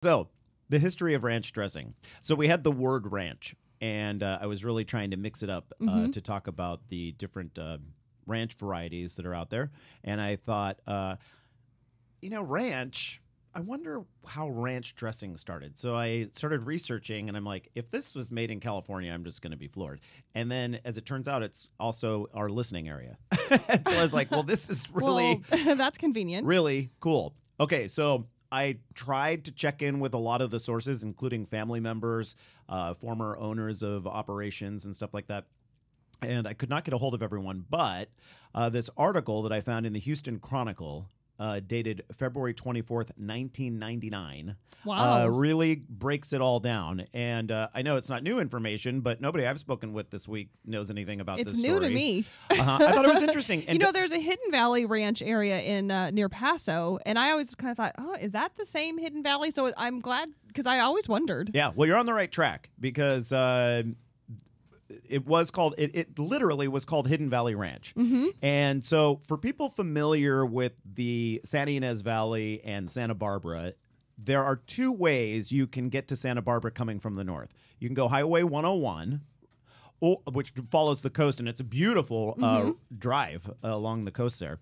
So, the history of ranch dressing. So, we had the word ranch, and I was really trying to mix it up to talk about the different ranch varieties that are out there. And I thought, ranch, I wonder how ranch dressing started. So, I started researching, and I'm like, if this was made in California, I'm just going to be floored. And then, as it turns out, it's also our listening area. So, I was like, well, this is really... Well, that's convenient. Really cool. Okay, so... I tried to check in with a lot of the sources, including family members, former owners of operations and stuff like that. And I could not get a hold of everyone. But this article that I found in the Houston Chronicle, dated February 24th, 1999, really breaks it all down. And I know it's not new information, but nobody I've spoken with this week knows anything about this story. It's new to me. I thought it was interesting. And there's a Hidden Valley Ranch area in near Paso, and I always kind of thought, oh, is that the same Hidden Valley? So I'm glad, because I always wondered. Yeah, well, you're on the right track, because... it was called, it literally was called Hidden Valley Ranch. And so for people familiar with the Santa Ynez Valley and Santa Barbara, there are two ways you can get to Santa Barbara coming from the north. You can go Highway 101, which follows the coast, and it's a beautiful drive along the coast there.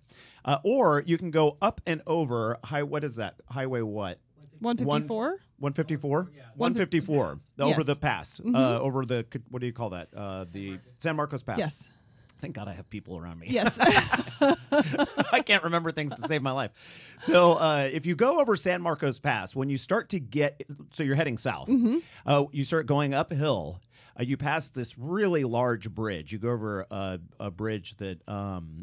Or you can go up and over, what is that? Highway what? 154? 154? Yeah. 154. Over Yes. the pass. Over the, what do you call that? The San Marcos Pass. Yes. Thank God I have people around me. Yes. I can't remember things to save my life. So if you go over San Marcos Pass, when you start to get, so you're heading south, you start going uphill. You pass this really large bridge. You go over a bridge that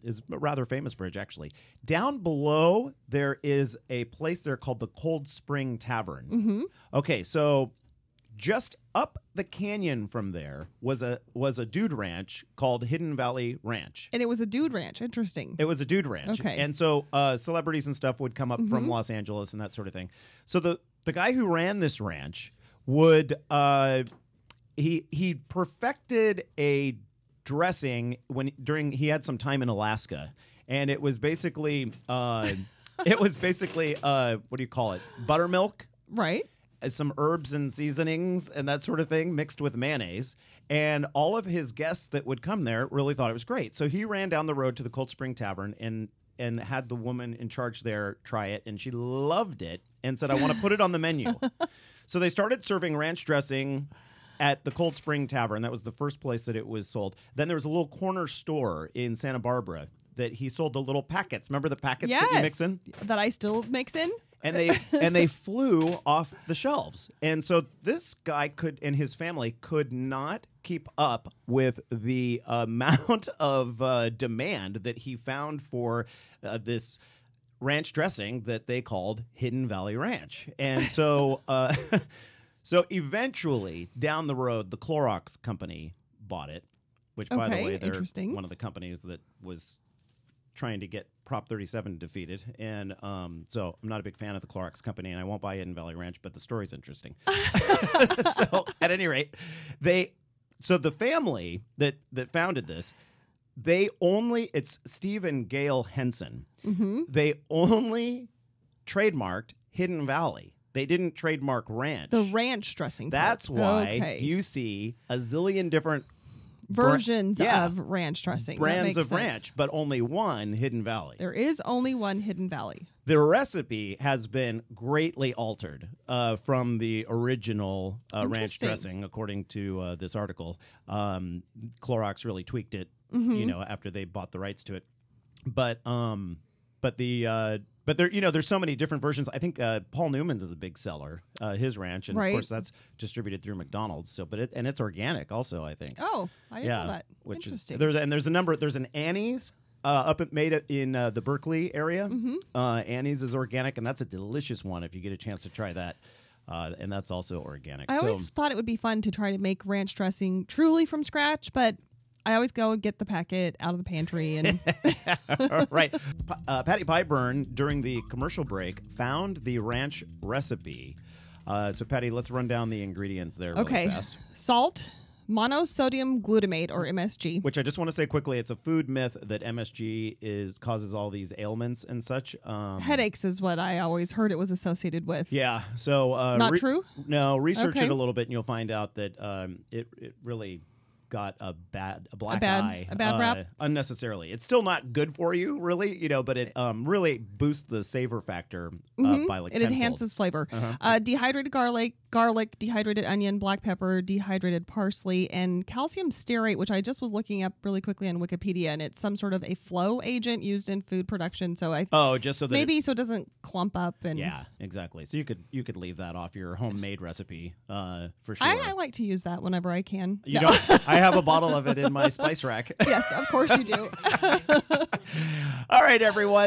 is a rather famous bridge, actually. Down below, there is a place there called the Cold Spring Tavern. Okay, so just up the canyon from there was a dude ranch called Hidden Valley Ranch. And it was a dude ranch. Interesting. It was a dude ranch. Okay. And so celebrities and stuff would come up from Los Angeles and that sort of thing. So the guy who ran this ranch would... He perfected a dressing he had some time in Alaska, and it was basically what do you call it, buttermilk, Right. some herbs and seasonings and that sort of thing mixed with mayonnaise. And all of his guests that would come there really thought it was great. So he ran down the road to the Cold Spring Tavern and had the woman in charge there try it, and she loved it and said, I want to put it on the menu. So they started serving ranch dressing at the Cold Spring Tavern. That was the first place that it was sold. Then there was a little corner store in Santa Barbara that he sold the little packets. Remember the packets that you mix in? That I still mix in? And they flew off the shelves. And so this guy and his family could not keep up with the amount of demand that he found for this ranch dressing that they called Hidden Valley Ranch. And so... So eventually, down the road, the Clorox company bought it, which, by the way, they're one of the companies that was trying to get Prop 37 defeated. And so I'm not a big fan of the Clorox company, and I won't buy Hidden Valley Ranch, but the story's interesting. So at any rate, so the family that founded this, it's Steve and Gail Henson. They only trademarked Hidden Valley. They didn't trademark ranch. The ranch dressing part. That's why you see a zillion different versions of ranch dressing. Brands of ranch, but only one Hidden Valley. There is only one Hidden Valley. The recipe has been greatly altered from the original ranch dressing, according to this article. Clorox really tweaked it, after they bought the rights to it. But there's so many different versions. I think Paul Newman's is a big seller, his ranch, and of course that's distributed through McDonald's. So, and it's organic also, I think. Oh, I didn't know that. Which Interesting. There's a number. There's an Annie's made in the Berkeley area. Annie's is organic, and that's a delicious one if you get a chance to try that. And that's also organic. I always thought it would be fun to try to make ranch dressing truly from scratch, but I always go and get the packet out of the pantry. And right. Patty Pyburn, during the commercial break, found the ranch recipe. So, Patty, let's run down the ingredients there really fast. Salt, monosodium glutamate, or MSG. Which I just want to say quickly, it's a food myth that MSG causes all these ailments and such. Headaches is what I always heard it was associated with. Yeah. So Not true? No, research Okay. it a little bit, and you'll find out that it really got a black eye, a bad rap? unnecessarily. It's still not good for you, really, but it really boosts the savor factor by like It tenfold. enhances flavor. Dehydrated garlic, dehydrated onion, black pepper, dehydrated parsley, and calcium stearate, which I just was looking up really quickly on Wikipedia, and it's some sort of a flow agent used in food production. So just so that maybe so it doesn't clump up. And yeah, exactly. So you could leave that off your homemade recipe for sure. I like to use that whenever I can. You No. don't. I have a bottle of it in my spice rack. Yes, of course you do. All right, everyone.